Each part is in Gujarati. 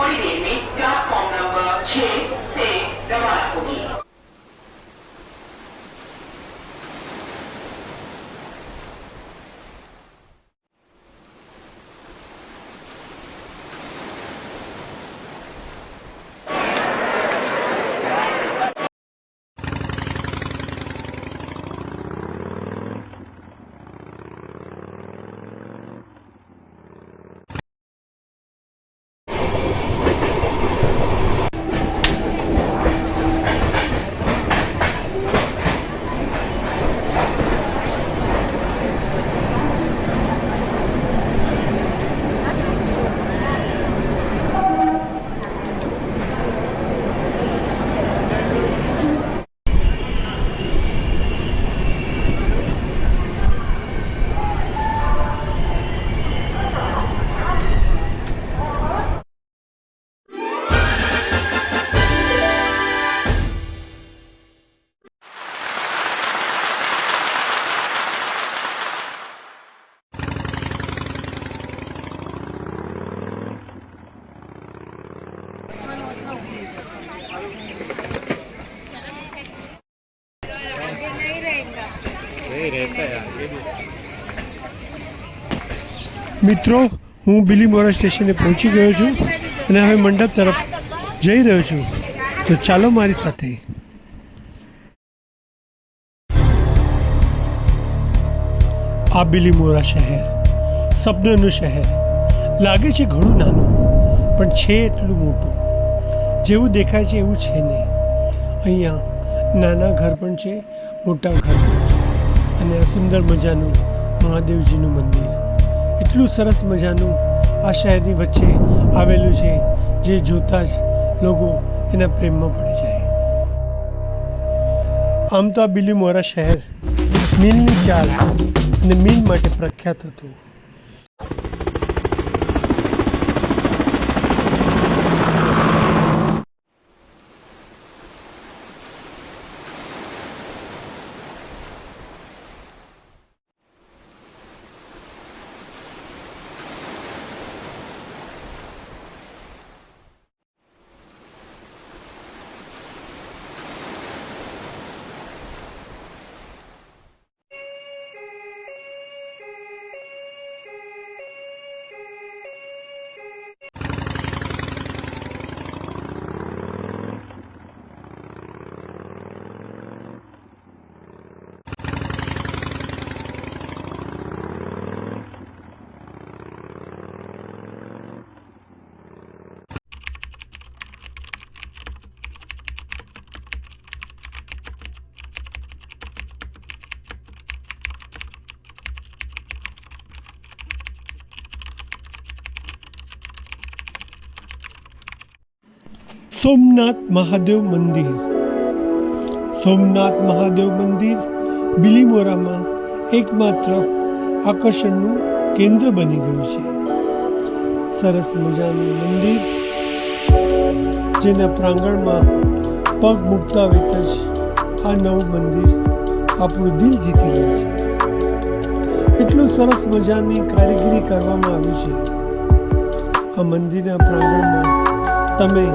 थोड़ी देर में प्लेटफॉर्म नंबर 6 से रवाना होगी। મિત્રો, હું બિલીમોરા સ્ટેશને પહોંચી ગયો છું અને હવે મંડપ તરફ જઈ રહ્યો છું, તો ચાલો મારી સાથે. આ બિલીમોરા શહેર સપનાનું શહેર લાગે છે ઘણું નાનું, પણ છે એટલું મોટું. જેવું દેખાય છે એવું છે નહીં. અહીંયા નાના ઘર પણ છે, મોટા ઘર પણ છે, અને આ સુંદર મજાનું મહાદેવજીનું મંદિર એટલું સરસ મજાનું આ શહેરની વચ્ચે આવેલું છે, જે જોતા જ લોકો એના પ્રેમમાં પડી જાય. આમ તો આ બિલીમોરા શહેર મિલની ચાલ અને મિલ માટે પ્રખ્યાત હતું. સોમનાથ મહાદેવ મંદિર. સોમનાથ મહાદેવ મંદિર બિલીમોરામાં એકમાત્ર આકર્ષણનું કેન્દ્ર બની ગયું છે. સરસ મજાનું મંદિર, જેના પ્રાંગણમાં પગ મૂકતા વેત જ આ નવું મંદિર આપણું દિલ જીતી લે છે. એટલું સરસ મજાની કારીગરી કરવામાં આવી છે. આ મંદિરના પ્રાંગણમાં તમે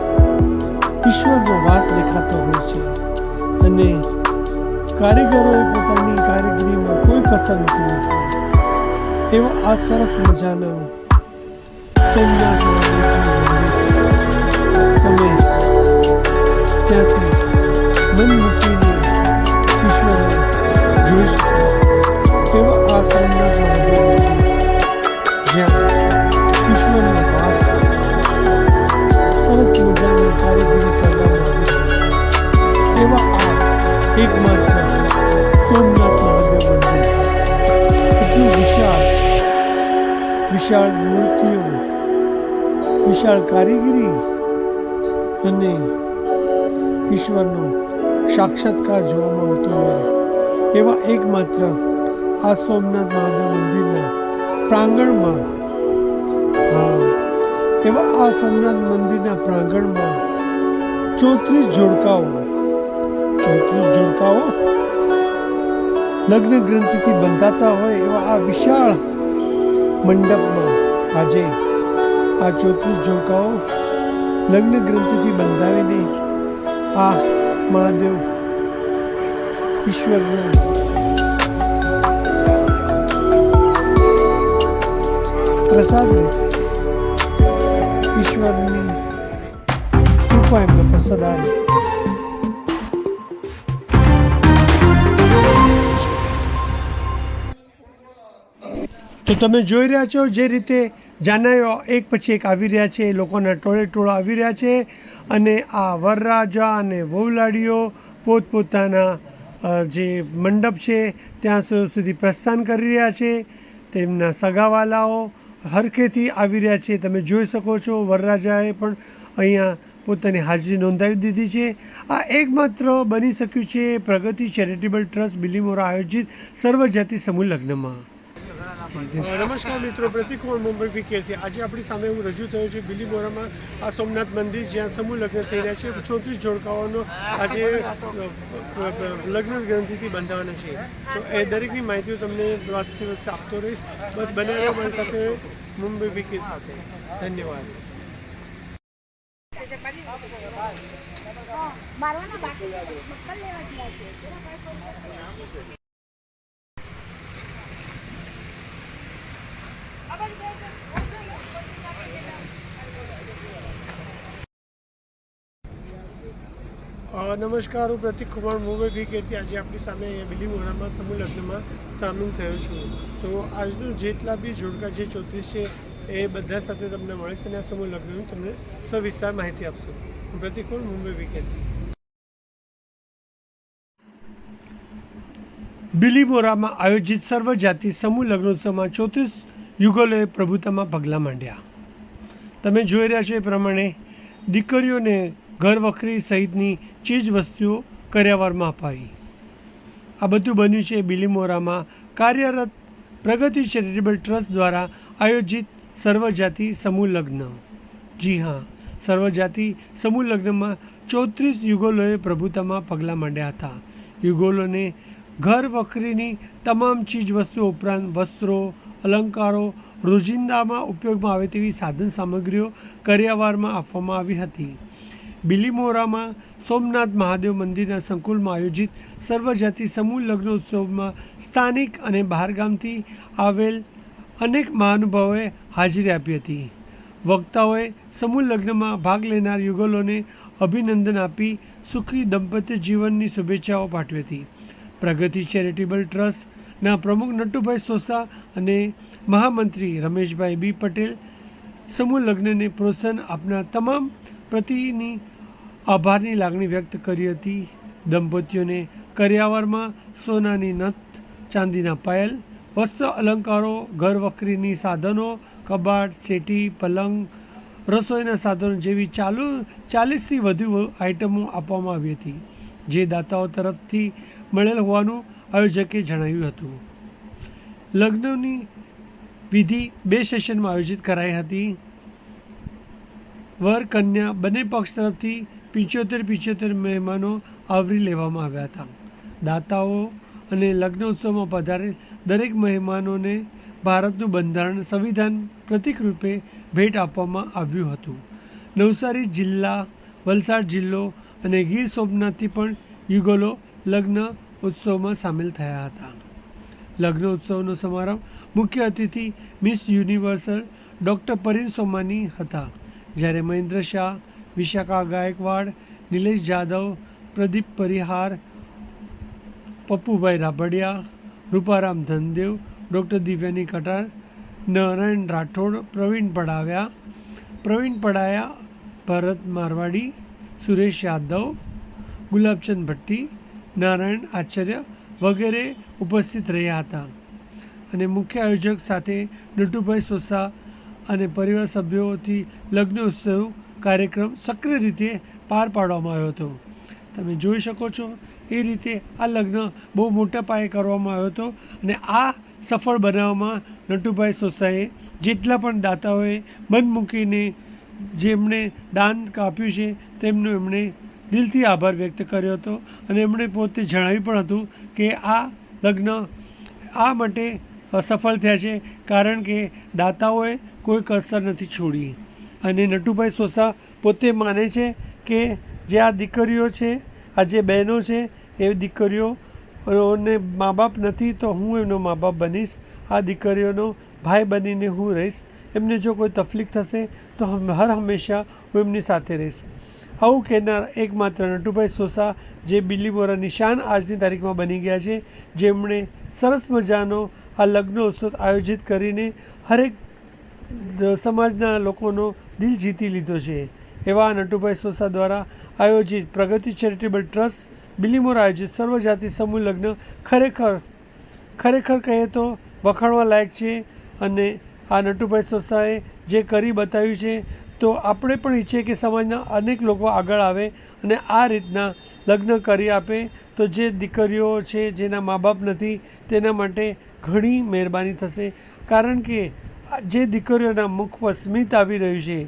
ઈશ્વરનો વાસ દેખાતો હોય છે, અને કારીગરોએ પોતાની કારીગરીમાં કોઈ કસર નથી મૂકી. એવા આ સરસ મજાના સોમનાથ તમે ત્યાંથી મન મૂકીને ઈશ્વરને જોઈ શકો. એવા આ સોમનાથ મહાદેવ જ્યાં ઈશ્વરનો વાસ સરસ મજાની કારીગરી કરવામાં આવી છે. એવા આ એકમાત્ર સોમનાથ મહાદેવ મંદિર એટલું વિશાળ મૂર્તિઓ, વિશાળ કારીગરી અને ઈશ્વરનો સાક્ષાત્કાર જોવામાં આવતો હોય એવા એકમાત્ર આ સોમનાથ મહાદેવ મંદિરના પ્રાંગણમાં એવા આ સોમનાથ મંદિરના પ્રાંગણમાં 34 જોડકાઓ લગ્ન ગ્રંથિથી બંધાતા હોય એવા આ વિશાળ મંડપમાં આજે આ 34 જોડકાઓ લગ્ન ગ્રંથિથી બંધાવીને આ મહાદેવ ઈશ્વરનો પ્રસાદ રહેશે. ઈશ્વરની કૃપા એમને પર સદા રહેશે. તો તમે જોઈ રહ્યા છો જે રીતે જાનાઈઓ એક પછી એક આવી રહ્યા છે, લોકોના ટોળે ટોળા આવી રહ્યા છે અને આ વરરાજા અને વહુલાડીઓ પોતપોતાના જે મંડપ છે ત્યાં સુધી પ્રસ્થાન કરી રહ્યા છે. તેમના સગાવાલાઓ હરખેથી આવી રહ્યા છે. તમે જોઈ શકો છો વરરાજાએ પણ અહીંયા પોતાની હાજરી નોંધાવી દીધી છે. આ એકમાત્ર બની શક્યું છે પ્રગતિ ચેરિટેબલ ટ્રસ્ટ બિલીમોરા આયોજિત સર્વજાતિ સમૂહ લગ્નમાં. નમસ્કાર મિત્રો, પ્રતિકુમાર મુંબઈ વીકેથી આજે આપણી સામે હું રજૂ થયો છે બિલીમોરામાં આ સોમનાથ મંદિર જ્યાં સમૂહ લગ્ન થઈ રહ્યા છે. 34 જોડકાઓનો આજે લગ્ન ગ્રંથિથી બંધાવાના છે. તો એ દરેકની માહિતીઓ તમને વાત આપતો રહીશ. બસ બને રહ્યો મારી સાથે મુંબઈ વીકે સાથે. ધન્યવાદ. નમસ્કાર, હું પ્રતિક કુમાર મુંબઈ વીકેથી આજે આપણી સામે બિલીમોરામાં સમૂહ લગ્નમાં સામેલ થયો છું. તો આજનું જેટલા બી જોડકા જે 34 છે એ બધા સાથે તમને મળે છે અને આ સમૂહ લગ્નની તમને સવિસ્તાર માહિતી આપશું. હું પ્રતિક કુમાર મુંબઈ વીકેથી. બિલીમોરામાં આયોજિત સર્વજાતિ સમૂહ લગ્નોત્સવમાં 34 યુગલોએ પ્રભુતામાં પગલાં માંડ્યા. તમે જોઈ રહ્યા છો એ પ્રમાણે દીકરીઓને ઘર વખરી સહિતની ચીજ વસ્તુઓ કર્યાવરમાં અપાઈ. આ બધું બન્યું છે બિલીમોરામાં કાર્યરત પ્રગતિ ચેરિટેબલ ટ્રસ્ટ દ્વારા આયોજિત સર્વજાતિ સમૂહ લગ્ન. જી હા, સર્વજાતિ સમૂહ લગ્નમાં 34 યુગલોએ પ્રભુતામાં પગલાં માંડ્યા હતા. યુગલોને ઘર વખરીની તમામ ચીજ વસ્તુઓ ઉપરાંત વસ્ત્રો, અલંકારો, રોજિંદામાં ઉપયોગમાં આવે તેવી સાધન સામગ્રીઓ કર્યાવરમાં આપવામાં આવી હતી. બિલીમોરામાં સોમનાથ મહાદેવ મંદિરના સંકુલમાં આયોજિત સર્વજાતિ સમૂહ લગ્નોત્સવમાં સ્થાનિક અને બહારગામથી આવેલ અનેક મહાનુભાવોએ હાજરી આપી હતી. વક્તાઓએ સમૂહ લગ્નમાં ભાગ લેનાર યુગલોને અભિનંદન આપી સુખી દંપત્ય જીવનની શુભેચ્છાઓ પાઠવી હતી. પ્રગતિ ચેરિટેબલ ટ્રસ્ટના પ્રમુખ નટુભાઈ સોસા અને મહામંત્રી રમેશભાઈ બી પટેલ સમૂહ લગ્નને પ્રોત્સાહન આપનાર તમામ પ્રતિની આભારની લાગણી વ્યક્ત કરી હતી. દંપતીઓને કર્યાવરમાં સોનાની નથ, ચાંદીના પાયલ, વસ્ત્ર અલંકારો, ઘર વખરીની સાધનો, કબાટ, સેટી, પલંગ, રસોઈના સાધનો જેવી 40થી વધુ આઇટમો આપવામાં આવી હતી, જે દાતાઓ તરફથી મળેલ હોવાનું આયોજકે જણાવ્યું હતું. લગ્નની વિધિ 2 સેશનમાં આયોજિત કરાઈ હતી. વર કન્યા બંને પક્ષ તરફથી 75 મહેમાનો આવરી લેવામાં આવ્યા હતા. દાતાઓ અને લગ્નોત્સવમાં પધારેલ દરેક મહેમાનોને ભારતનું બંધારણ સંવિધાન પ્રતીક રૂપે ભેટ આપવામાં આવ્યું હતું. નવસારી જિલ્લા, વલસાડ જિલ્લો અને ગીર સોમનાથથી પણ યુગલો લગ્ન ઉત્સવમાં સામેલ થયા હતા. લગ્ન ઉત્સવનો સમારંભ મુખ્ય અતિથિ મિસ યુનિવર્સલ ડૉક્ટર પરીન સોમાની હતા, જ્યારે મહેન્દ્ર શાહ, વિશાખા ગાયકવાડ, નિલેશ જાદવ, પ્રદીપ પરિહાર, પપ્પુભાઈ રાબડિયા, રૂપારામ ધનદેવ, ડૉક્ટર દિવ્યાની કટાર, નારાયણ રાઠોડ, પ્રવીણ પડાયા, ભરત મારવાડી, સુરેશ યાદવ, ગુલાબચંદ ભટ્ટી, નારાયણ આચાર્ય વગેરે ઉપસ્થિત રહ્યા હતા. અને મુખ્ય આયોજક સાથે નટુભાઈ સોસા અને પરિવાર સભ્યોથી લગ્ન ઉત્સવ કાર્યક્રમ સક્રિય રીતે પાર પાડવામાં આવ્યો હતો. તમે જોઈ શકો છો એ રીતે આ લગ્ન બહુ મોટા પાયે કરવામાં આવ્યો હતો અને આ સફળ બનાવવામાં નટુભાઈ સોસાએ જેટલા પણ દાતાઓએ મન મૂકીને જેમણે દાન આપ્યું છે તેમનો એમણે દિલથી આભાર વ્યક્ત કર્યો હતો અને એમણે પોતે જણાવ્યું પણ હતું કે આ લગ્ન આ માટે સફળ થયા છે કારણ કે દાતાઓએ કોઈ કસર નથી છોડી. અને નટુભાઈ સોસા પોતે માને છે કે જે આ દીકરીઓ છે, આ જે બહેનો છે, એ દીકરીઓને મા બાપ નથી તો હું એમનો મા બાપ બનીશ, આ દીકરીઓનો ભાઈ બનીને હું રહીશ, એમને જો કોઈ તકલીફ થશે તો હર હંમેશા હું એમની સાથે રહીશ. આવું કહેનાર એકમાત્ર નટુભાઈ સોસા જે બિલીમોરાની શાન આજની તારીખમાં બની ગયા છે, જેમણે સરસ મજાનો આ લગ્ન ઉત્સવ આયોજિત કરીને હરેક સમાજના લોકોનો દિલ જીતી લીધો છે. એવા નટુભાઈ સોસા દ્વારા આયોજિત પ્રગતિ ચેરિટેબલ ટ્રસ્ટ બિલીમોરા આયોજિત સર્વજાતિ સમૂહ લગ્ન ખરેખર કહીએ તો વખાણવા લાયક છે. અને આ નટુભાઈ સોસાએ જે કરી બતાવ્યું છે, તો આપણે પણ ઈચ્છીએ કે સમાજના અનેક લોકો આગળ આવે અને આ રીતના લગ્ન કરી આપે, તો જે દીકરીઓ છે જેના મા બાપ નથી તેના માટે ઘણી મહેરબાની થશે. કારણ કે જે દીકરીઓના મુખ પર સ્મિત આવી રહ્યું છે,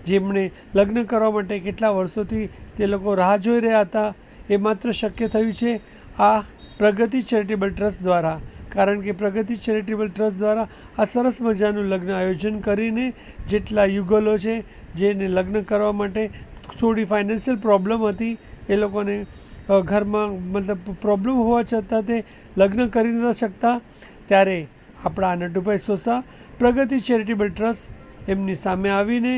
જેમણે લગ્ન કરવા માટે કેટલા વર્ષોથી તે લોકો રાહ જોઈ રહ્યા હતા, એ માત્ર શક્ય થયું છે આ પ્રગતિ ચેરિટેબલ ટ્રસ્ટ દ્વારા. કારણ કે પ્રગતિ ચેરિટેબલ ટ્રસ્ટ દ્વારા આ સરસ મજાનું લગ્ન આયોજન કરીને જેટલા યુગલો છે જેને લગ્ન કરવા માટે થોડી ફાઇનાન્શિયલ પ્રોબ્લેમ હતી, એ લોકોને ઘરમાં મતલબ પ્રોબ્લેમ હોવા છતાં તે લગ્ન કરી નહોતા શકતા, ત્યારે આપણા નટુભાઈ સોસા પ્રગતિ ચેરિટેબલ ટ્રસ્ટ એમની સામે આવીને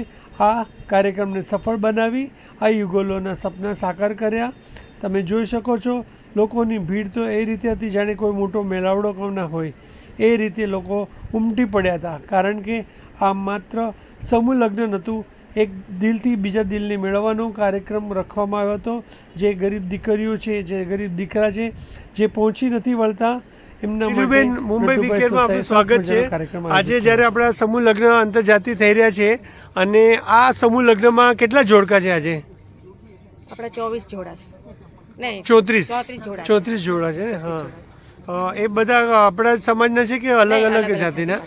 આ કાર્યક્રમને સફળ બનાવી આ યુગલોના સપના સાકાર કર્યા. તમે જોઈ શકો છો લોકોની ભીડ તો એ રીતે હતી જાણે કોઈ મોટો મેળાવડો કોમ ના હોય, એ રીતે લોકો ઉમટી પડ્યા હતા. કારણ કે આ માત્ર સમૂહ લગ્ન નહોતું, એક દિલથી બીજા દિલને મેળવવાનો કાર્યક્રમ રાખવામાં આવ્યો હતો. જે ગરીબ દીકરીઓ છે, જે ગરીબ દીકરા છે, જે પહોંચી નથી વળતા, એમના માટે મુંબઈ વીકેન્ડમાં આપનું સ્વાગત છે. આજે જ્યારે આપણા સમૂહ લગ્ન આંતરજાતીય થઈ રહ્યા છે, અને આ સમૂહ લગ્નમાં કેટલા જોડકા છે આજે? આપણા 24 જોડા છે. નહીં, 34 જોડા છે. હા, એ બધા આપણા સમાજના છે કે અલગ અલગ જાતિના?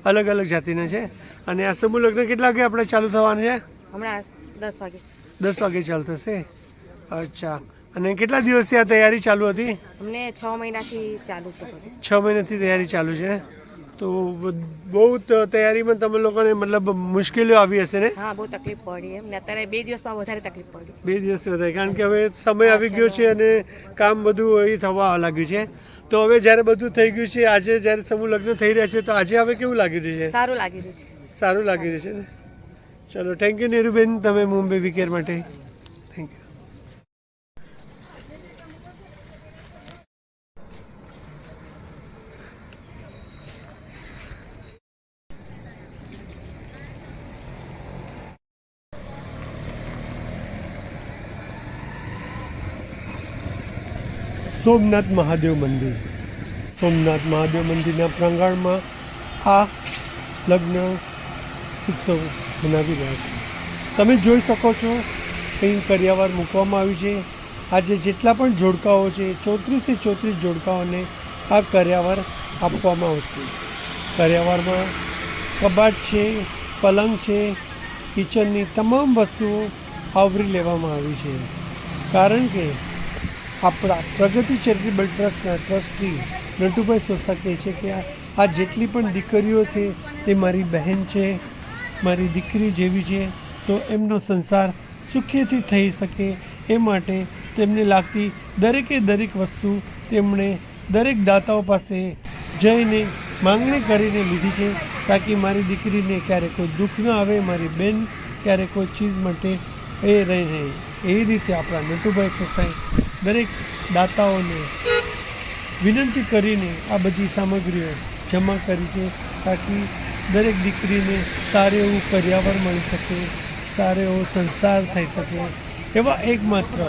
અલગ અલગ જાતિના છે. અને આ સમૂહ લગ્ન કેટલા વાગે આપણે ચાલુ થવાના છે? હમણાં 10 વાગે. 10 વાગે ચાલુ થશે. અચ્છા. અને કેટલા દિવસથી આ તૈયારી ચાલુ હતી? અમને 6 મહિનાથી ચાલુ છે. 6 મહિનાથી તૈયારી ચાલુ છે. તો બહુ તૈયારીમાં તમે લોકોને મતલબ મુશ્કેલીઓ આવી હશે ને? હા, બહુ તકલીફ પડી એમ ને. અત્યારે 2 દિવસમાં વધારે તકલીફ પડી. 2 દિવસ વધારે, કારણ કે હવે સમય આવી ગયો છે અને કામ બધું એ થવા લાગ્યું છે. તો હવે જ્યારે બધું થઈ ગયું છે, આજે જ્યારે સમૂહ લગ્ન થઈ રહ્યા છે, તો આજે હવે કેવું લાગી રહ્યું છે? સારું લાગી રહ્યું છે. સારું લાગી રહ્યું છે ને? ચલો, થેન્ક યુ નીરુબેન, તમે મુંબઈ વીકેન્ડ માટે. Thank you. સોમનાથ મહાદેવ મંદિર. સોમનાથ મહાદેવ મંદિરના પ્રાંગણમાં આ લગ્ન ઉત્સવ મનાવી રહ્યા છે. તમે જોઈ શકો છો અહીં કરિયાવર મૂકવામાં આવ્યું છે. આજે જેટલા પણ જોડકાઓ છે, 34 જોડકાઓને આ કરિયાવર આપવામાં આવશે. કરિયાવરમાં કબાટ છે, પલંગ છે, કિચનની તમામ વસ્તુઓ આવરી લેવામાં આવી છે. કારણ કે આપણા પ્રગતિ ચેરિટેબલ ટ્રસ્ટના ટ્રસ્ટી નટુભાઈ સોસા કહે છે કે આ જેટલી પણ દીકરીઓ છે તે મારી બહેન છે, મારી દીકરી જેવી છે, તો એમનો સંસાર સુખેથી થઈ શકે એ માટે તેમને લાગતી દરેક વસ્તુ તેમણે દરેક દાતાઓ પાસે જઈને માંગણી કરીને લીધી છે, તાકી મારી દીકરીને ક્યારે કોઈ દુઃખ ન આવે, મારી બેન ક્યારે કોઈ ચીજ માટે એ રહે નહીં. એ રીતે આપણા નટુભાઈ સોસાએ દરેક દાતાઓને વિનંતી કરીને આ બધી સામગ્રીઓ જમા કરી છે, તાકી દરેક દીકરીને સારું એવું કરિયાવર મળી શકે, સારો એવો સંસાર થઈ શકે. એવા એકમાત્ર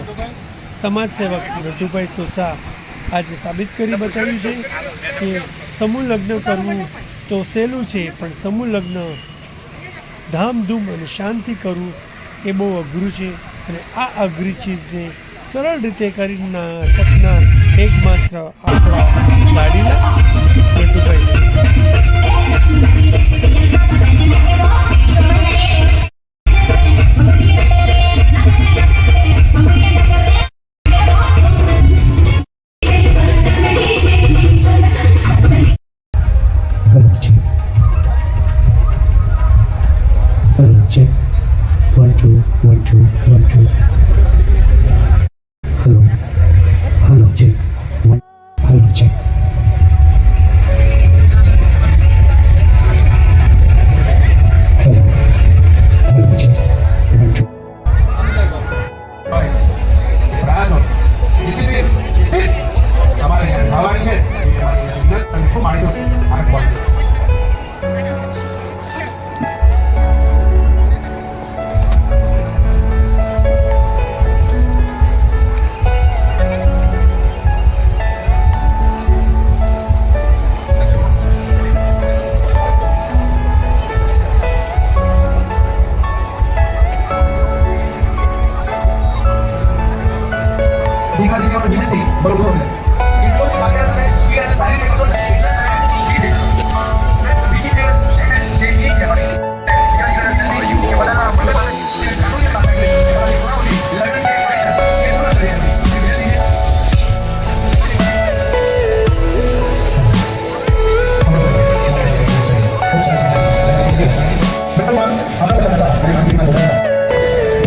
સમાજસેવક નટુભાઈ સોસા આજે સાબિત કરી બતાવ્યું છે કે સમૂહ લગ્ન કરવું તો સહેલું છે, પણ સમૂહ લગ્ન ધામધૂમ અને શાંતિ કરવું એ બહુ અઘરું છે. અને આ અઘરી ચીજને સરળ રીતે કરી શકનાર એકમાત્ર આપણા ગાડીના Natubhai. Check. 1 2 1 2 hello hello check 1 hello check hello hello check 1 2 પ્રયાસો ડિસિપ્લિન શિસ્ત તમારે ખાવાની છે ખૂબ માણીશું આ બોલ દીકરા દીકરીઓને વિનંતી બરોબર એટલો જ માત્ર સ્વીકાર સારી રીતે કરતો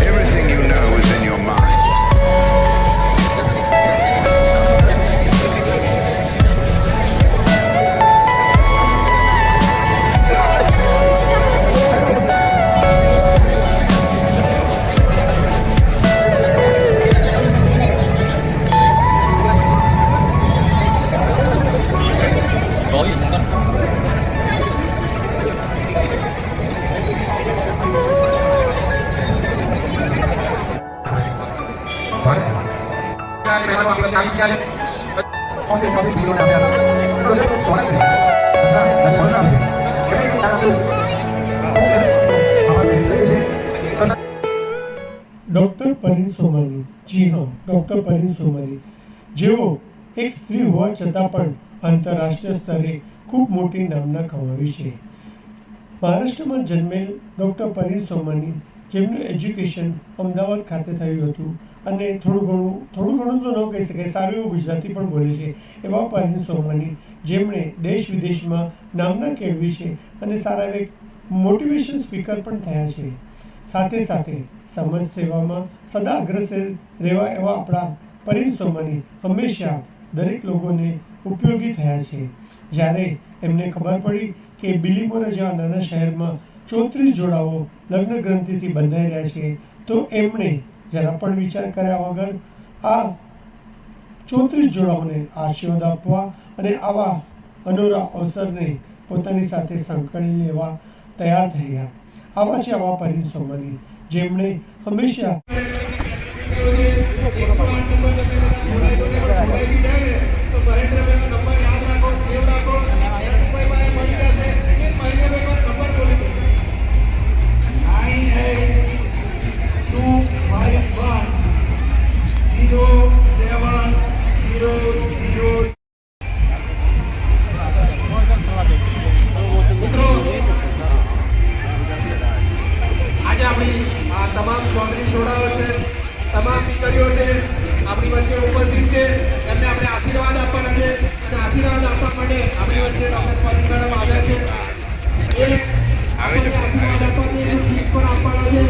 Everything you know is in your mind. Doctor Parin Somani, જી હા, ડૉક્ટર પરીન સોમાની, જેઓ એક સ્ત્રી હોવા છતાં પણ આંતરરાષ્ટ્રીય સ્તરે ખૂબ મોટી નામના કમાવી છે. મહારાષ્ટ્રમાં જન્મેલ ડૉક્ટર પરીન સોમાની, જેમનું એજ્યુકેશન અમદાવાદ ખાતે થયું હતું અને થોડું ઘણું તો ન કહી શકાય, સારું એવું ગુજરાતી પણ બોલે છે, એવા પરીન સોમાની જેમણે દેશ વિદેશમાં નામના કેળવી છે અને સારા એક મોટિવેશન સ્પીકર પણ થયા છે. સાથે સાથે સમાજ સેવામાં સદા અગ્રેસર રહેવા એવા આપણા પરીન સોમાની હંમેશા દરેક લોકોને ઉપયોગી થયા છે. જ્યારે એમને ખબર પડી કે બિલીમોરા જેવા નાના શહેરમાં 34 જોડાઓ લગ્ન ગ્રંથિથી બંધાઈ રહ્યા છે, તો એમણે જરા પણ વિચાર કર્યા વગર આ 34 જોડાઓને આશીર્વાદ આપવા અને આવા અનોરા અવસરને પોતાની સાથે સંકળી લેવા તૈયાર થઈ ગયા. આવા છે આવા પરીન સોમાની, જેમણે હંમેશા આજે આપણી આ તમામ ચોત્રીસ જોડાઓ છે, તમામ દીકરીઓ છે, આપણી વચ્ચે ઉપસ્થિત છે, એમને આપણે આશીર્વાદ આપવાના છે અને આશીર્વાદ આપવા માટે આપણી વચ્ચે ડૉક્ટર પરીન મેડમ આવ્યા છે. એ આપણને આશીર્વાદ આપવાથી એનું ગીત પણ આપવાના છે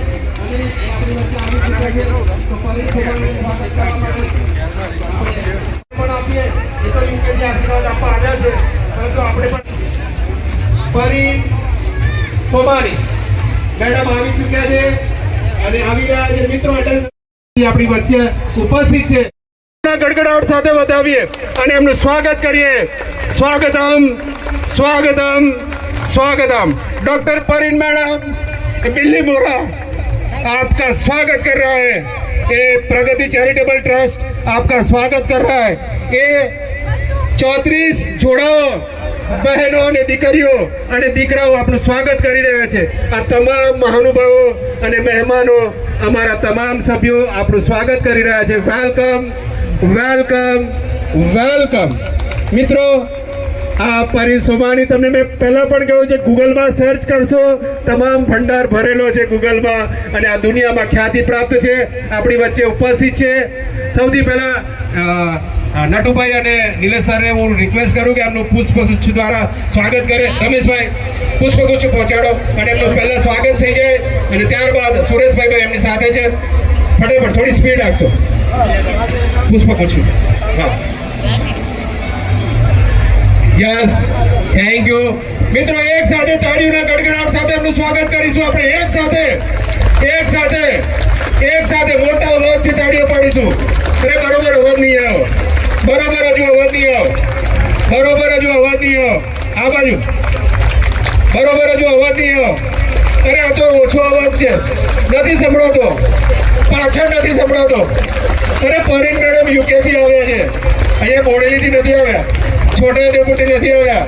અને એ આપણી વચ્ચે આવી ચૂક્યા છે. તો પરીન સોમાણીનું સ્વાગત કરવા માટે આપણે પણ આપીએ. એ તો યુકેથી આશીર્વાદ આપવા આવ્યા છે, પરંતુ આપણે પણ પરીન સોમાની મેડમ આવી ચૂક્યા છે અને આવી રહ્યા છે. મિત્રો આપણી વચ્ચે ઉપસ્થિત છે, ગડગડાટ સાથે વધાવીએ અને એમનું સ્વાગત કરીએ. સ્વાગતમ સ્વાગતમ स्वागतम डॉक्टर परीन मैडम बिल्ली मोरा आपका स्वागत कर रहा है. ये प्रगति चैरिटेबल ट्रस्ट आपका स्वागत कर रहा है. ये 34 જોડાઓ બહેનો અને દીકરીઓ અને દીકરાઓ આપનું સ્વાગત કરી રહ્યા છે. આ તમામ મહાનુભાવો અને મહેમાનો, અમારા તમામ સભ્યો આપનું સ્વાગત કરી રહ્યા છે. Welcome welcome welcome. મિત્રો, આ પરીન સોમાની તમને મેં પહેલાં પણ કહ્યું છે, ગૂગલમાં સર્ચ કરશો, તમામ ભંડાર ભરેલો છે ગૂગલમાં અને આ દુનિયામાં ખ્યાતિ પ્રાપ્ત છે. આપણી વચ્ચે ઉપસ્થિત છે. સૌથી પહેલાં નટુભાઈ અને નિલેશ સરને હું રિક્વેસ્ટ કરું કે એમનું પુષ્પગુચ્છ દ્વારા સ્વાગત કરે. રમેશભાઈ પુષ્પગુચ્છ પહોંચાડો અને એમનું પહેલા સ્વાગત થઈ જાય અને ત્યારબાદ સુરેશભાઈ એમની સાથે છે. ફટાફટ થોડી સ્પીડ રાખશો. પુષ્પગુચ્છ. હા, યસ, થેન્ક યુ. મિત્રો એક સાથે તાળીઓના ગડગડાટ સાથે એમનું સ્વાગત કરીશું. આપણે એક સાથે મોટા અવાજથી તાળીઓ પાડીશું. અરે બરોબર અવાજ નહીં આવ્યો. બરોબર હજુ અવાજ નહીં આવ્યો. આ બાજુ બરોબર હજુ અવાજ નહીં આવ્યો. અરે આ તો ઓછો અવાજ છે, નથી સંભળાતો, પાછળ નથી સંભળાતો. અરે પરીન મેડમ યુકે થી આવ્યા છે, અહીંયા બોડેલીથી નથી આવ્યા, છોટાઉદેપુરથી નથી આવ્યા,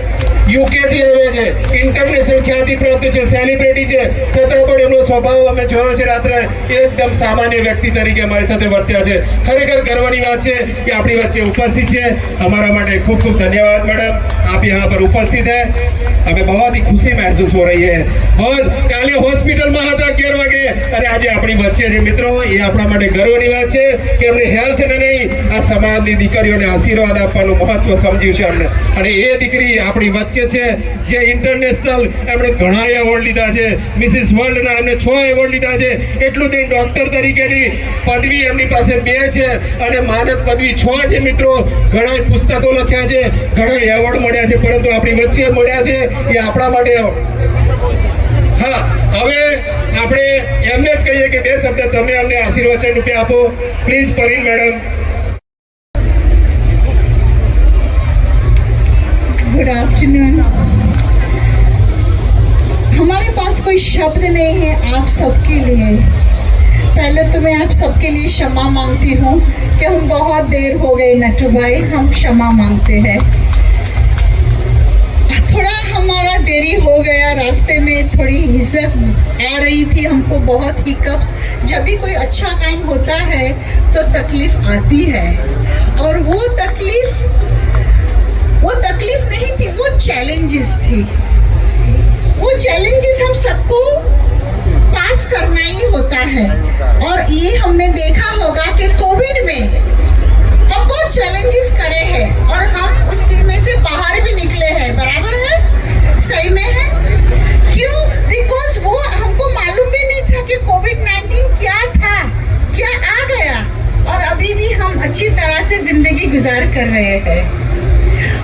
યુકે થી આવ્યા છે. ઇન્ટરનેશનલ ખ્યાતિ પ્રાપ્ત છે, સેલિબ્રિટી છે, છતાં પણ એમનો સ્વભાવ અમે જોયો છે રાત્રે એકદમ સામાન્ય વ્યક્તિ તરીકે અમારી સાથે વર્ત્યા છે. ખરેખર ગર્વની વાત છે કે આપણી વચ્ચે ઉપસ્થિત છે. हमारा માટે खूब खूब धन्यवाद मैडम, आप यहाँ पर उपस्थित हैं. हमें बहुत ही खुशी महसूस हो रही है. और કાલે હોસ્પિટલમાં હતા 11 વાગે અને આજે આપણી વચ્ચે છે. મિત્રો એ આપણા માટે ગર્વની વાત છે કે એમને હેલ્થને નહીં આ સમાજની દીકરીઓને આશીર્વાદ આપવાનું મહત્વ સમજ્યું છે અમને. અને એ દીકરી આપણી વચ્ચે છે જે ઇન્ટરનેશનલ એમણે ઘણા એવોર્ડ લીધા છે. મિસિસ વર્લ્ડના એમણે 6 એવોર્ડ લીધા છે. એટલું તે ડોક્ટર તરીકેની પદવી એમની પાસે 2 છે અને માનદ પદવી 6 છે. મિત્રો ઘણા પુસ્તકો લખ્યા છે, ઘણા એવોર્ડ મળ્યા છે, પરંતુ આપણી વચ્ચે મળ્યા છે એ આપણા માટે. હા, હવે આપણે એમને જ કહીએ કે 2 શબ્દ તમે અમને આશીર્વચન રૂપે આપો પ્લીઝ. પરીન મેડમ. Good afternoon. हमारे पास कोई शब्द नहीं है आप सबके लिए. पहले तो मैं आप सबके लिए क्षमा मांगती हूँ कि हम बहुत देर हो गए नटू भाई, हम क्षमा मांगते हैं. थोड़ा हमारा देरी हो गया, रास्ते में थोड़ी हिचक आ रही थी हमको, बहुत हिकअप्स. जब भी कोई अच्छा काम होता है तो तकलीफ आती है और वो तकलीफ नहीं थी, वो चैलेंजेस थी. वो चैलेंजेस हम सबको पास करना ही होता है. और ये हमने देखा होगा कि कोविड में हम बहुत चैलेंजेस करे हैं और हम उसके में से बाहर भी निकले हैं. बराबर है, सही में है. क्यों? बिकॉज वो हमको मालूम भी नहीं था कि कोविड-19 क्या था, क्या आ गया, और अभी भी हम अच्छी तरह से जिंदगी गुजार कर रहे हैं.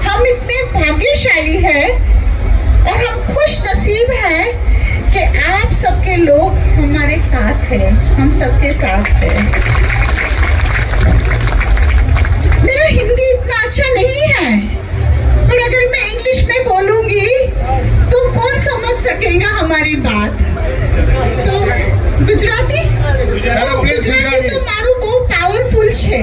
हम इतने भाग्यशाली हैं और हम खुश नसीब हैं कि आप सबके लोग हमारे साथ हैं, हम सबके साथ हैं. मेरा हिंदी इतना अच्छा नहीं है, पर अगर मैं इंग्लिश में बोलूंगी तो कौन समझ सकेगा हमारी बात. तो गुजराती तो मारू बहुत पावरफुल है.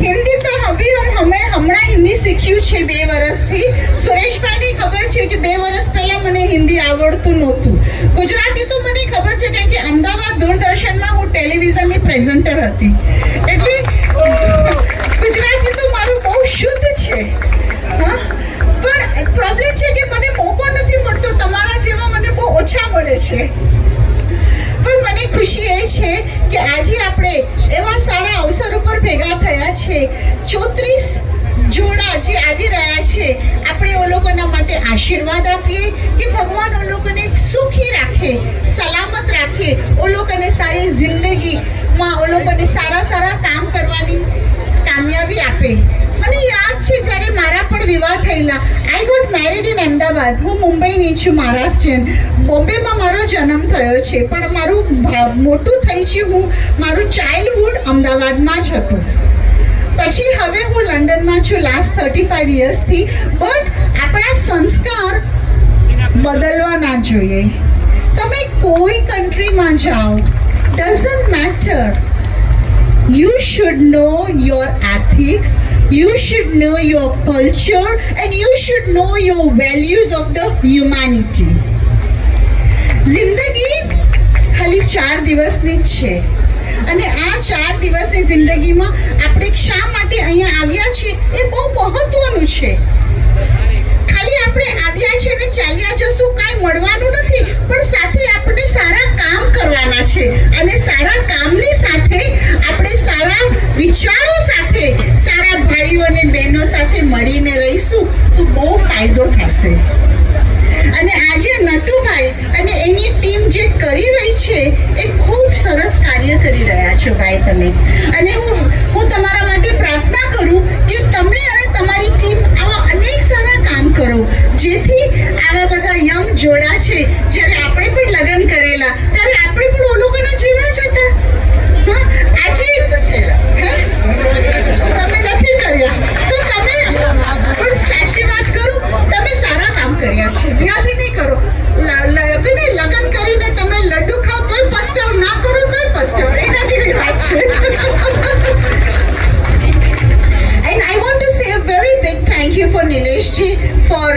હિન્દી તો હવે હમણાં હિન્દી શીખ્યું છે 2 વર્ષથી. સુરેશભાઈને ખબર છે કે 2 વર્ષ પહેલા મને હિન્દી આવડતું નહોતું. ગુજરાતી તો મને ખબર છે કારણ કે અમદાવાદ દૂરદર્શનમાં હું ટેલિવિઝનની પ્રેઝન્ટર હતી, એટલે ગુજરાતી તો મારું બહુ શુદ્ધ છે. હા, પણ પ્રોબ્લેમ છે કે મને મોકો નથી મળતો, તમારા જેવા મને બહુ ઓછા મળે છે. પણ મને ખુશી એ છે કે આજે આપણે એવા સારા અવસર ઉપર ભેગા થયા છે. 34 જોડા જે આવી રહ્યા છે, આપણે એ લોકોના માટે આશીર્વાદ આપીએ કે ભગવાન એ લોકોને સુખી રાખે, સલામત રાખે, એ લોકોને સારી જિંદગીમાં એ લોકોને સારા કામ કરવાની કામયાબી આપે. મને યાદ છે જ્યારે મારા પણ વિવાહ થયેલા. I got married in Ahmedabad. હું મુંબઈની છું, મહારાષ્ટ્રીયન. બોમ્બેમાં મારો જન્મ થયો છે, પણ મારું મોટું થઈ છે, હું મારું ચાઇલ્ડહુડ અમદાવાદમાં જ હતું. પછી હવે હું લંડનમાં છું લાસ્ટ 35 યર્સથી. બટ આપણા સંસ્કાર બદલવા ના જોઈએ. તમે કોઈ કન્ટ્રીમાં જાઓ, doesn't matter. You should know your ethics, you should know your culture, and you should know your values of the humanity. જિંદગી ખાલી 4 દિવસની જ છે અને આ 4 દિવસની જિંદગીમાં આપણે શા માટે અહીંયા આવ્યા છીએ એ બહુ મહત્વનું છે. ખાલી આપણે આવ્યા છે ને ચાલ્યા જશું, કાંઈ મળવાનું નથી, પણ સાથે આપણે સારા કામ કરવાના છે અને શકશે. અને આજે નટુભાઈ અને એની ટીમ જે કરી રહી છે એ ખૂબ સરસ કાર્ય કરી રહ્યા છો ભાઈ તમે. અને હું તમારા માટે પ્રાર્થના કરું કે તમે અને તમારી ટીમ આવા અનેક સારા કામ કરો, જેથી આવા બધા યંગ જોડા છે, જ્યારે આપણે પણ લગ્ન કરેલા ત્યારે આપણે પણ ઓ લોકોના જેવા જ હતા. આજે તમે નથી કર્યા તો તમે પણ સાચી વાત કરું, તમે સારા કામ કર્યા છે. યાદ નહીં કરો, લગ્ન કરીને તમે લડ્ડુ ખાઓ તોય પસ્તાવ, ના કરો તોય પસ્તાવ, એના જેવી વાત છે. And I want to say a very big thank you for Nilesh ji for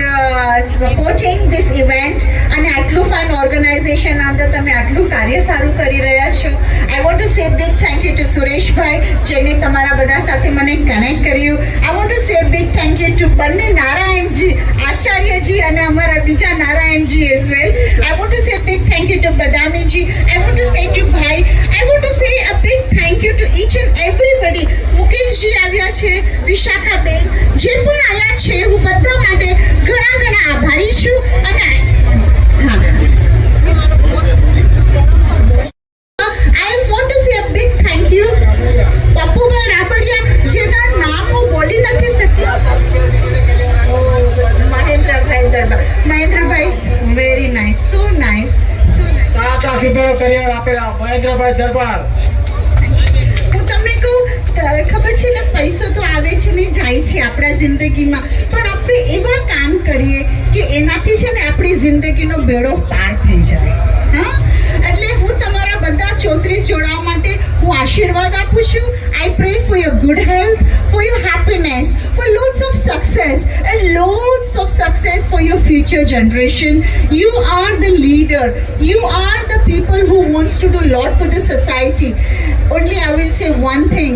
supporting this event અને આટલું ફાઇન ઓર્ગેનાઇઝેશન અંદર તમે આટલું કાર્ય સારું કરી રહ્યા છો. I want to say a big thank you to Sureshbhai જેને તમારા બધા સાથે મને કનેક્ટ કર્યું. I want to say a big thank you to બંને નારાયણજી, આચાર્યજી અને અમારા બીજા Narayanji as well. I want to say a big thank you to બદામીજી. I want to say to ભાઈ, I want to say a big thank you to each and everybody. Mukeshji આવ્યા છે, વિશાખાબેન જે પણ આવ્યા છે, હું બધા માટે ઘણા ઘણા આભારી છું. અને I want to say a big thank you પપ્પુભાઈ Rabadiya જેના નામ હું બોલી નથી શકી. Mahendrabhai very nice, so nice, so nice. હું તમને કહું, ખબર છે ને, પૈસો તો આવે છે ને જાય છે આપણા જિંદગીમાં, પણ આપણે એવા કામ કરીએ કે એનાથી છે ને આપણી જિંદગીનો બેડો પાર થઈ જાય. હા, એટલે હું તમારા બધા 34 જોડાવા માટે હું આશીર્વાદ આપું છું. I pray for your good health, for your happiness, for loads of success and loads of success for your future generation. You are the leader. You are the people who wants to do lot for the society. Only I will say one thing.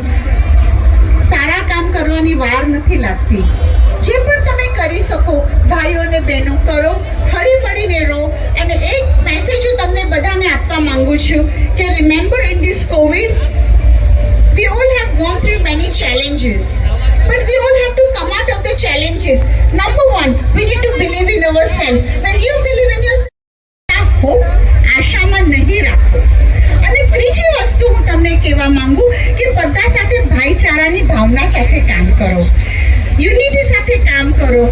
સારા કામ કરવાની વાર નથી લાગતી. જે પણ તમે કરી શકો ભાઈઓ અને બહેનો કરો, હળી મળીને રહો. અને એક મેસેજ હું તમને બધાને આપવા માંગુ છું કે remember in this Covid we all have gone through many challenges, but we all have to come out of the challenges. Number one, we need to believe in ourselves. When you believe in yourself, hope, આશામાં નહીં રાખો. અને ત્રીજી વસ્તુ હું તમને કહેવા માંગુ કે બધા સાથે ભાઈચારાની ભાવના સાથે કામ કરો, યુનિટી સાથે કામ કરો.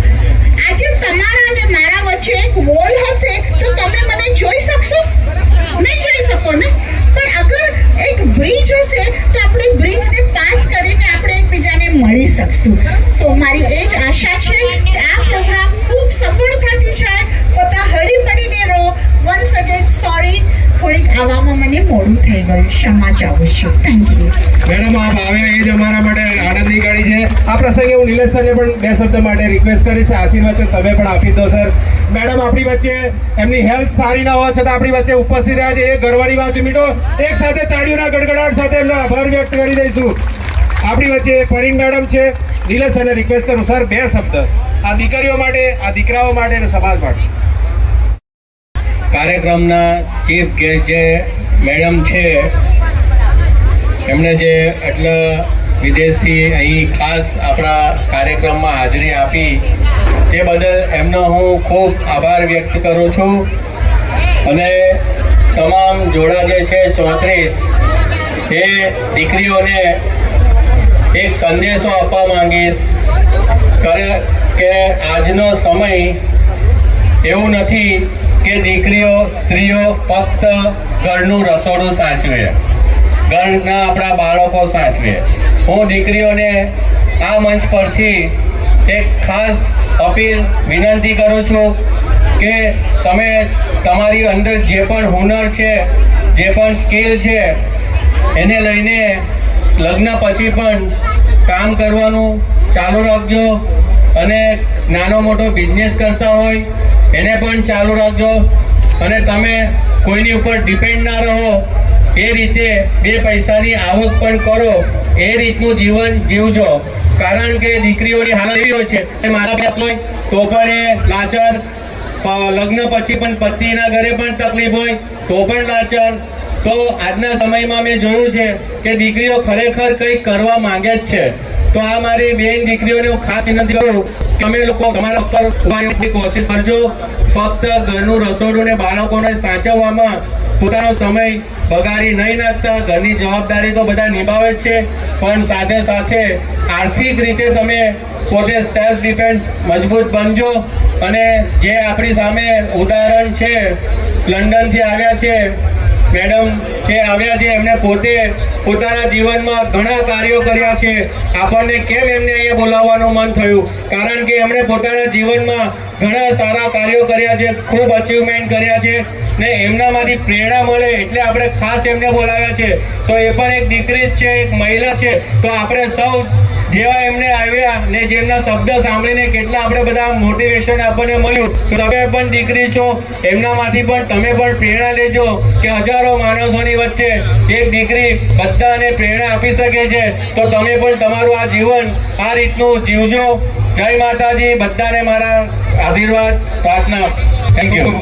આજે તમારા અને મારા વચ્ચે એક વોલ હશે તો તમે મને જોઈ શકશો? નહીં જોઈ શકો ને. પણ અગર એક બ્રિજ હશે તો આપણે બ્રિજને પાસ કરીને આપણે એકબીજાને મળી શકશું. સો મારી એ જ આશા છે કે આ પ્રોગ્રામ ખૂબ સફળ થતી જાય. બધા હળી મળીને રહો. વન્સ અગેન સોરી, થોડીક આવવામાં મને મોડું થઈ ગયું, ક્ષમા ચાહું છું. Thank you. મેડમ આપ આવ્યા એ જ અમારા માટે આનંદની ઘડી છે. આ પ્રસંગે હું નિલેશ સરને પણ બે શબ્દ માટે રિક્વેસ્ટ કરીશ, આશીર્વાદ તમે પણ આપી દો સર. મેડમ આપણી વચ્ચે એમની હેલ્થ સારી ના હોવા છતાં આપણી વચ્ચે ઉપસ્થિત રહ્યા છે, એ ગર્વની વાત છે. મીઠો એક સાથે તાળીઓના ગડગડાટ સાથે એમનો આભાર વ્યક્ત કરી દઈશું. આપણી વચ્ચે પરીન મેડમ છે. નિલેશ સરને રિક્વેસ્ટ કરું સર, બે શબ્દ આ દીકરીઓ માટે, આ દીકરાઓ માટે અને સમાજ માટે. કાર્યક્રમના ચીફ ગેસ્ટ જે મેડમ છે, એમણે જે એટલા વિદેશથી અહીં ખાસ આપણા કાર્યક્રમમાં હાજરી આપી તે બદલ એમનો હું ખૂબ આભાર વ્યક્ત કરું છું. અને તમામ જોડા જે છે 34 એ દીકરીઓને એક સંદેશો આપવા માંગીશ કે આજનો સમય એવું નથી કે દીકરીઓ, સ્ત્રીઓ ફક્ત ઘરનું રસોડું સાચવે, ઘરના આપણા બાળકો સાચવે. હું દીકરીઓને આ મંચ પરથી એક ખાસ અપીલ, વિનંતી કરું છું કે તમે તમારી અંદર જે પણ હુનર છે, જે પણ સ્કિલ છે, એને લઈને લગ્ન પછી પણ કામ કરવાનું ચાલુ રાખજો. અને નાનો મોટો બિઝનેસ કરતા હોય એને પણ ચાલુ રાખજો. અને તમે કોઈની ઉપર ડિપેન્ડ ના રહો, એ રીતે બે પૈસાની આવક પણ કરો, એ રીતનું જીવન જીવજો. કારણ કે દીકરીઓની હાલત એવી હોય છે કે મારા બાપ હોય તો પણ એ લાચાર, લગ્ન પછી પણ પત્નીના ઘરે પણ તકલીફ હોય તો પણ લાચાર. તો આજના સમયમાં મેં જોયું છે કે દીકરીઓ ખરેખર કંઈક કરવા માંગે જ છે. તો આ મારી બેન દીકરીઓને હું ખાસ વિનંતી કરું કે અમે લોકો તમારા ઉપર ઉભા રહેવાની કોશિશ કરજો. ફક્ત ઘરનું રસોડું ને બાળકોને સાચવવામાં પોતાનો સમય બગાડી નહીં નાખતા. ઘરની જવાબદારી તો બધા નિભાવે જ છે, પણ સાથે સાથે આર્થિક રીતે તમે પોતે સેલ્ફ ડિફેન્સ મજબૂત બનજો. અને જે આપણી સામે ઉદાહરણ છે, લંડનથી આવ્યા છે મેડમ જે આવ્યા છે, એમને પોતે પોતાના જીવનમાં ઘણા કાર્યો કર્યા છે. આપણને કેમ એમને અહીંયા બોલાવવાનું મન થયું? કારણ કે એમણે પોતાના જીવનમાં ઘણા સારા કાર્યો કર્યા છે, ખૂબ અચીવમેન્ટ કર્યા છે ને એમનામાંથી પ્રેરણા મળે એટલે આપણે ખાસ એમને બોલાવ્યા છે. તો એ પણ એક દીકરી જ છે, એક મહિલા છે. તો આપણે સૌ જેવા એમને આવ્યા ને જેમના શબ્દ સાંભળીને કેટલા આપણે બધા મોટિવેશન આપણને મળ્યું. તો તમે પણ દીકરી છો, એમનામાંથી પણ તમે પણ પ્રેરણા લેજો કે હજારો માણસોની વચ્ચે એક દીકરી બધાને પ્રેરણા આપી શકે છે. તો તમે પણ તમારું આ જીવન આ રીતનું જીવજો. જય માતાજી. બધાને મારા આશીર્વાદ પ્રાર્થના. Thank you.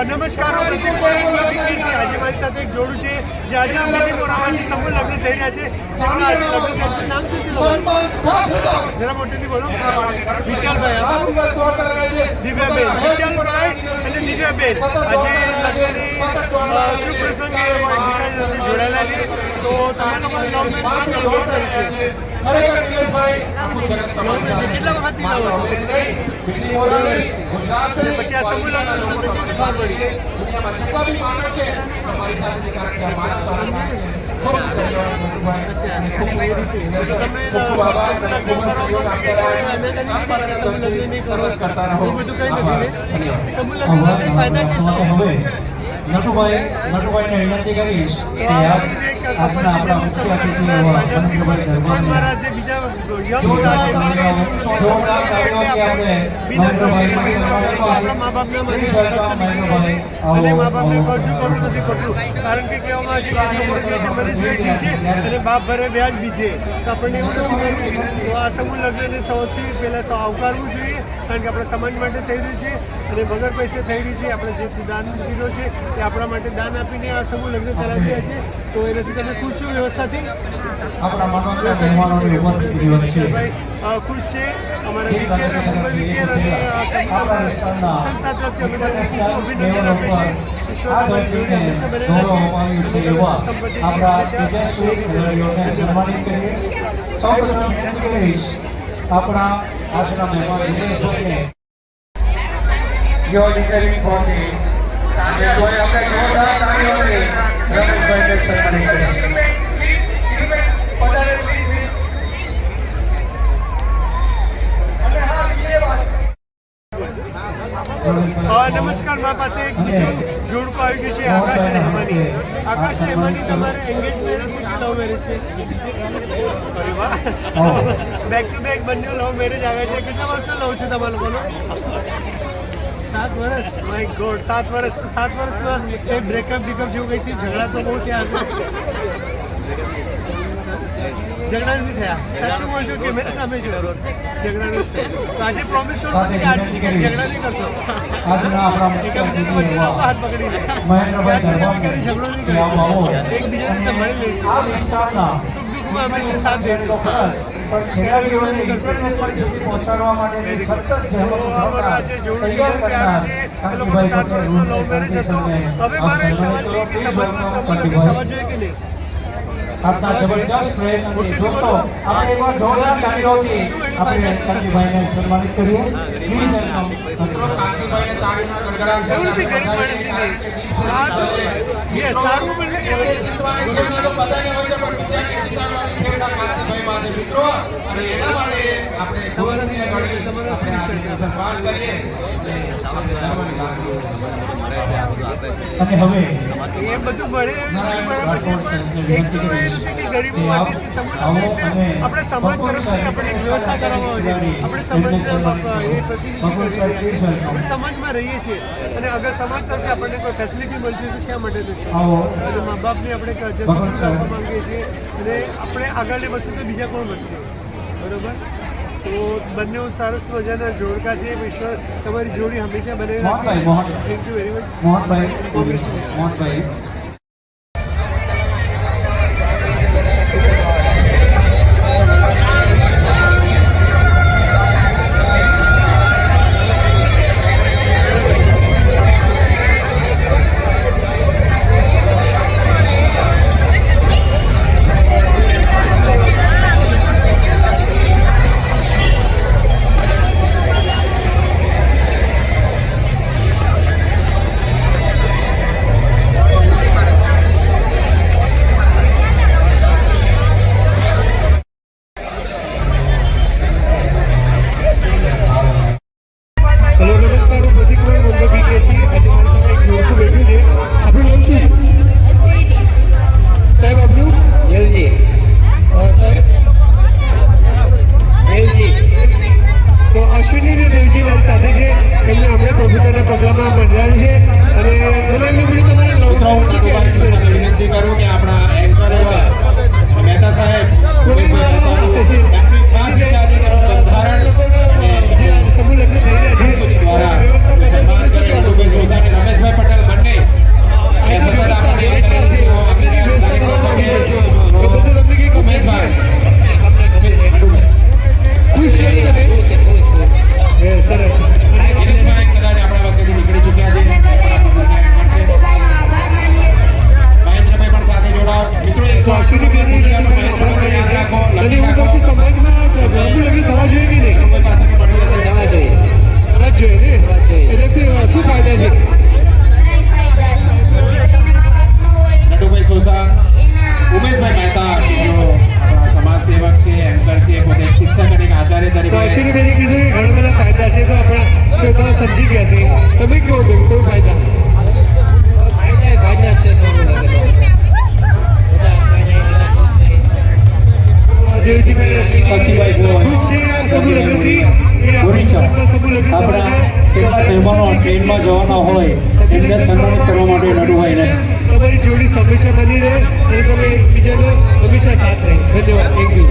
નમસ્કાર હું પ્રતિક પટેલ વિકેટની આજે મારી સાથે એક જોડું છે જે આજે અમદાવાદની મોરાબાની સમૂહ લગ્ન થઈ રહ્યા છે તેમના આજે લગ્ન થયા છે. નામ શું છે તમારું? જરા મોટેથી બોલો. વિશાલભાઈ. દિવ્યાબેન. વિશાલભાઈ અને દિવ્યાબેન આજે લગ્નની શુભ પ્રસંગે એકબીજા સાથે જોડાયેલા છે. તો તમે લોકો લવ મેરેજ છે. કેટલા વખતથી લવ હતો? પછી આ સમૂહ લગ્ન નટુભાઈને વિનંતી કરીશ કે આપણા મુખ્ય અતિથિઓ મારા જે બીજા આપણા મા બાપના અને મા બાપને ખર્ચું કરવું નથી પડતું કારણ કે કહેવામાં આવે છે કે મને જોઈ ગઈ છે અને બાપ ભરે વ્યાજ બી છે તો આપણને એવું નથી કરવું. તો આ સમૂહ લગ્નને સૌથી પહેલાં આવકારવું જોઈએ કારણ કે આપણા સમાજ માટે થઈ રહ્યું છે અને વગર પૈસે થઈ રહ્યું છે. આપણે જે દાન દીધો છે એ આપણા માટે દાન આપીને આ સમૂહ લગ્ન ચલાવ્યા છે. તો એનાથી તમે ખુશ છો વ્યવસ્થાથી? આપણા માનવતા મહેમાનોની ઉપસ્થિતિ રહે છે. ભાઈ ખુશ છે. અમારા વિકેર મુંબઈ વિકેર અને સંસ્થા તરફથી અમે અભિનંદન આપે છે. ઈશ્વર તમારી જોડે હંમેશા બને રાખે. આપણા તેજસ્વી ખેલાડીઓને સન્માનિત કરીએ. સૌપ્રથમ વિનંતી કરીશ આપણા આજના મહેમાન દિનેશભાઈને યોર ડિઝર્વિંગ ફોર ધીસ અને કોઈ આપણે જોરદાર તાળીઓથી રમેશભાઈને સન્માનિત કરીએ. નમસ્કાર. મારી પાસે એક જોડકું આવી ગયું છે આકાશ અને હેમાની. આકાશ અને હેમાની તમારે એંગેજ મેરેજ છે કે લવ મેરેજ છે? અરે વાહ, બેક ટુ બેક બંને લવ મેરેજ આવ્યા છે. કેટલા વર્ષો લવ છે તમારા લોકોનો? 7 વર્ષ. માય ગોડ, 7 વર્ષ. 7 વર્ષમાં કંઈ બ્રેકઅપ બ્રેકઅપ જેવું કંઈ થયું? ઝઘડા તો બહુ થયા હશે. ઝઘડા નથી થયા? સાચું બોલજો કે મેરે સામે જો ઝઘડા નથી થયા. તો આજે પ્રોમિસ કરો કે આજથી કંઈ ઝઘડા નહીં કરશો. આજના આપણા મુખ્ય એકબીજાને અતિથિ વચ્ચે એવા હાથ પકડી લે. મહેન્દ્રભાઈ ક્યાંથી ઝઘડો નહીં કરીશું. એકબીજાને સંભાળી લઈશું. આ વિસ્તારના સુખ દુઃખમાં હંમેશા સાથ દઈશું. પણ ખેલાડીઓને ઇન્ટરનેશનલ સુધી પહોંચાડવા માટેની સતત જહેમત અમારું આજે જોડું જીવન પ્યારું છે. એ લોકોનો 7 વર્ષનો લવ મેરેજ હતો. હવે મારો એક સવાલ છે કે સમાજમાં સમૂહ લગ્ન થવા જોઈએ કે નહીં? આપના જબરજસ્ત પ્રયત્નથી દોસ્તો આપણે એકવાર જોરદાર તાળીઓથી આપણે કાંતિભાઈને સન્માનિત કરીએ. પ્લીઝ એવું નથી ગરીબ માણસની નહીં. સારું પણ અને હવે એ બધું મળે બરાબર છે પણ એક તો એ નથી કે ગરીબો માટે છે સમૂહ લગ્ન એટલે આપણે સમાજ તરફથી આપણે એક વ્યવસ્થા કરવામાં આવે છે. આપણે સમાજના એ પ્રતિનિધિ કરી રહ્યા છીએ. આપણે સમાજમાં રહીએ છીએ અને અગર સમાજ તરફથી આપણને કોઈ ફેસિલિટી મળતી હોય તો શા માટે નથી? અને મા બાપને આપણે જતું રાખવા માંગીએ છીએ અને આપણે આગળની વસ્તુ તો બીજા કોણ વધશે? બરોબર. તો બંને સરસ મજાના જોડકા છે. ઈશ્વર તમારી જોડી હંમેશા બને રાખે. Thank you very much. Mohanbhai અને તમે એકબીજાને હંમેશા સાથ રહે. ધન્યવાદ. Thank you.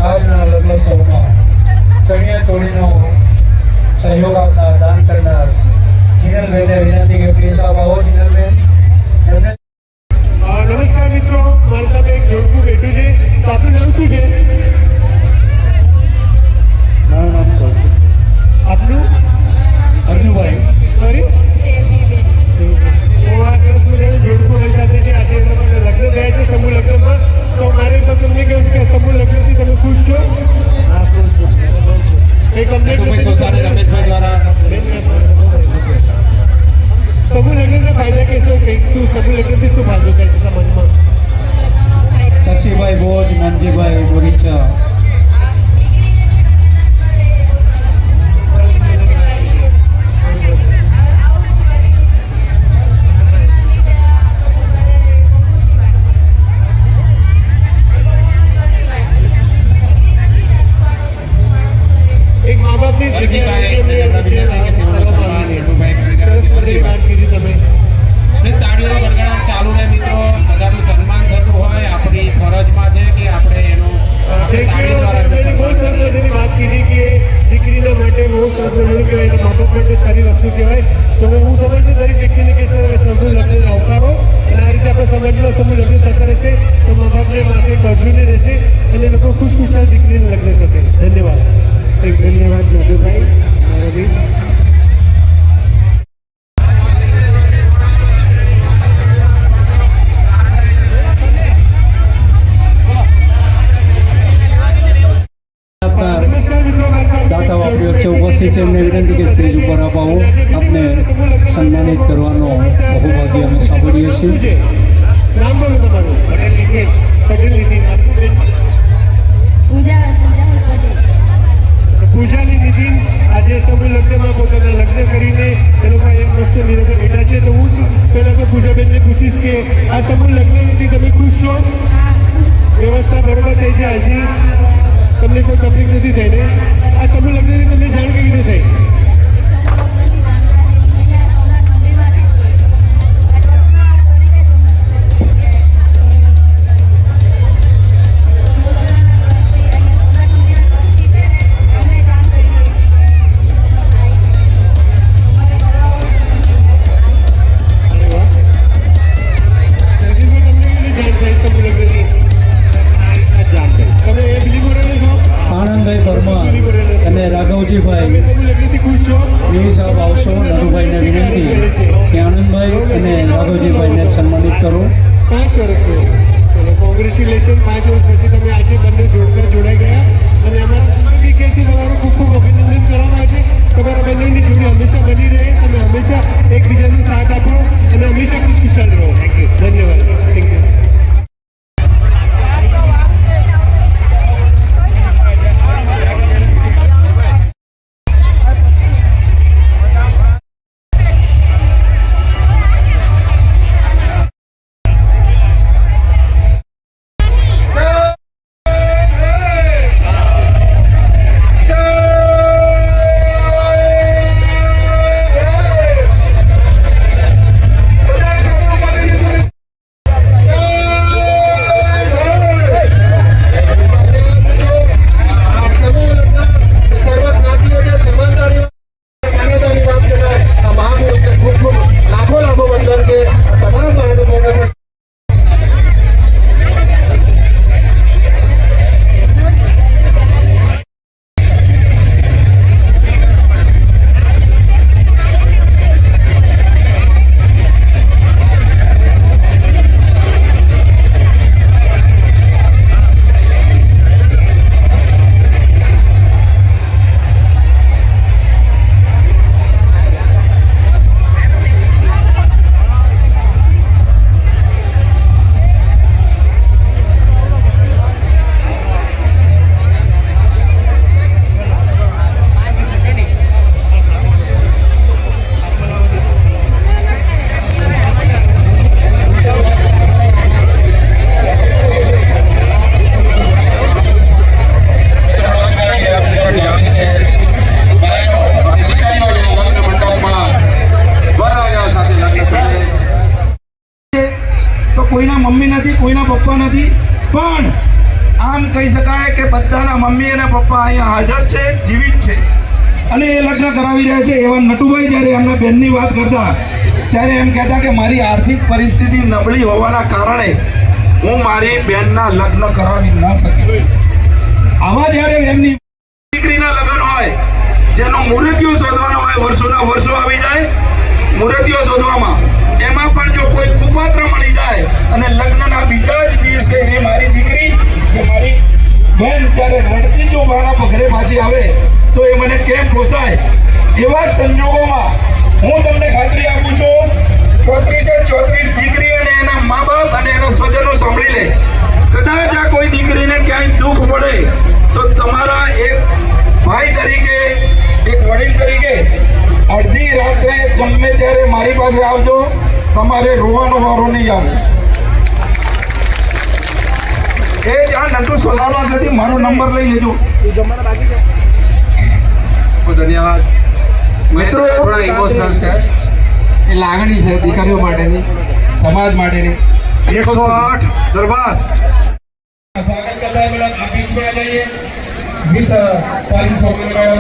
આજના લગ્ન સૌમાં ચણિયા ચોળીનો સહયોગ આપનાર દાન કરનાર જીનલબેનને વિનંતી કે પ્લીઝ આપ આવો જીનલબેન. એમને નમસ્કાર મિત્રો, મારી સામે એક જોડકું બેઠું છે. તો આપનું નામ શું છે? મારું નામ કૌશિક. આપનું? અર્જુભાઈ. સોરી. તો આ સરસ મજાનું જોડકું મારી સાથે છે. આજે તમારે લગ્ન થયા છે સમૂહ લગ્નમાં. તો મારે તો તમને કહ્યું કે સમૂહ લગ્નથી તમે ખુશ છો? હા, ખુશ છું. એક કમ્પ્લેટ રમેશભાઈ દ્વારા સમૂહ લગ્નના ફાયદા કહેશો? કંઈક શું સમૂહ લગ્નથી શું ફાયદો થાય છે સમાજમાં? શશીભાઈ બોજ, મનજીભાઈ બોરીચા. એક મા બાપની વાત કીધી તમે. તાળીઓનો ગણગણાટ ચાલુ રહે મિત્રો. બધાનું સન્માન થતું હોય, આપણી ફરજમાં છે કે આપણે એનું તાળી દ્વારા બહુ સરસ મજાની વાત કીધી કે દીકરીના માટે બહુ સરસ મજાનું કહેવાય, એના મા બાપ માટે સારી વસ્તુ કહેવાય. તો હું સમજ છું દરેક વ્યક્તિને કે સમૂહ લગ્નને આવકારો, અને આ રીતે આપણે સમાજમાં સમૂહ લગ્ન થતા રહેશે તો મા બાપને માથે કરજુને રહેશે અને લોકો ખુશખુશાલ દીકરીને લગ્ન કરશે. ધન્યવાદ. ધન્યવાદ જોધુભાઈ. રવિ. દાતા આપણી વચ્ચે ઉપસ્થિત છે. એમને વિનંતી કે સ્ટેજ ઉપર આપ આવો. આપને સન્માનિત કરવાનો બહુભાગ્ય અમે સાંભળીએ છીએ. નામ બોલો તમારું? પટેલ નીતિન. પટેલ નીતિન. પૂજાની નીતિન આજે સમૂહ લગ્નમાં પોતાના લગ્ન કરીને એ લોકો એક મસ્ત નિરંતર બેઠા છે. તો હું પહેલા તો પૂજાબેનને પૂછીશ કે આ સમૂહ લગ્નથી તમે ખુશ છો? વ્યવસ્થા બરોબર થઈ છે? હજી તમને કોઈ તકલીફ નથી થઈ ને? આ સમૂહ લગ્નની તમને જાણ કેવી રીતે થઈ? આનંદભાઈ પરમાર અને રાઘવજીભાઈ એ સાહેબ આવશો. નરુભાઈને વિનંતી કે આનંદભાઈ અને રાઘવજીભાઈને સન્માનિત કરો. 5 વર્ષ. ચલો કોંગ્રેચ્યુલેશન. 5 વર્ષ પછી તમે આજે બંને જોડાઈ ગયા અને અમારા વીકેથી તમારું ખૂબ ખૂબ અભિનંદન કરવામાં આવે છે. તમારા બંનેની જોડી હંમેશા બની રહે. તમે હંમેશા એકબીજાનો સાથ આપો અને હંમેશા ખુશખુશાલ રહો. Thank you. ધન્યવાદ. Thank you. મમ્મી અને પપ્પા અહીંયા હાજર છે, જીવિત છે અને એ લગ્ન કરાવી રહ્યા છે. એવા નટુભાઈ જ્યારે એમના બેનની વાત કરતા ત્યારે એમ કહેતા કે મારી આર્થિક પરિસ્થિતિ નબળી હોવાના કારણે હું મારી બેનના લગ્ન કરાવી ન શકી. આવા જ્યારે એમની દીકરીના લગ્ન હોય, જેનો મૂર્તિઓ શોધવાનો હોય, વર્ષોના વર્ષો આવી જાય મૂર્તિઓ શોધવામાં, એમાં પણ જો કોઈ કુપાત્ર મળી જાય અને લગ્નના બીજા જ દિવસે એ મારી દીકરી કે મારી બેન જ્યારે રડતી જો મારા ઘરે પાછી આવે તો એ મને કેમ પોસાય? એવા સંજોગોમાં હું તમને ખાતરી આપું છું, 34 દીકરી અને એના મા બાપ અને એના સ્વજનો સાંભળી લે, કદાચ આ કોઈ દીકરીને ક્યાંય દુઃખ પડે તો તમારા એક ભાઈ તરીકે, એક વડીલ તરીકે અડધી રાત્રે ગમે ત્યારે મારી પાસે આવજો, તમારે રોવાનો વારો નહીં આવે. એ જ આ નટુ સોદાબાથી મારો નંબર લઈ લેજો. ધન્યવાદ મિત્રો. થોડા ઇમોશનલ છે, એ લાગણી છે દીકરીઓ માટેની, સમાજ માટેની. 108 દરબાર स्वागत करता है मैडम, आप बीच में आ जाइए with calling song madam,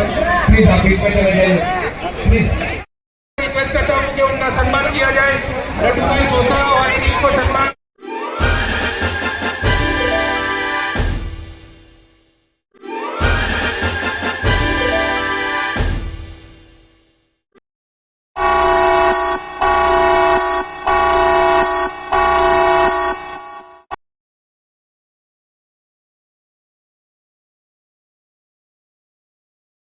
please आप बीच में चले जाइए प्लीज.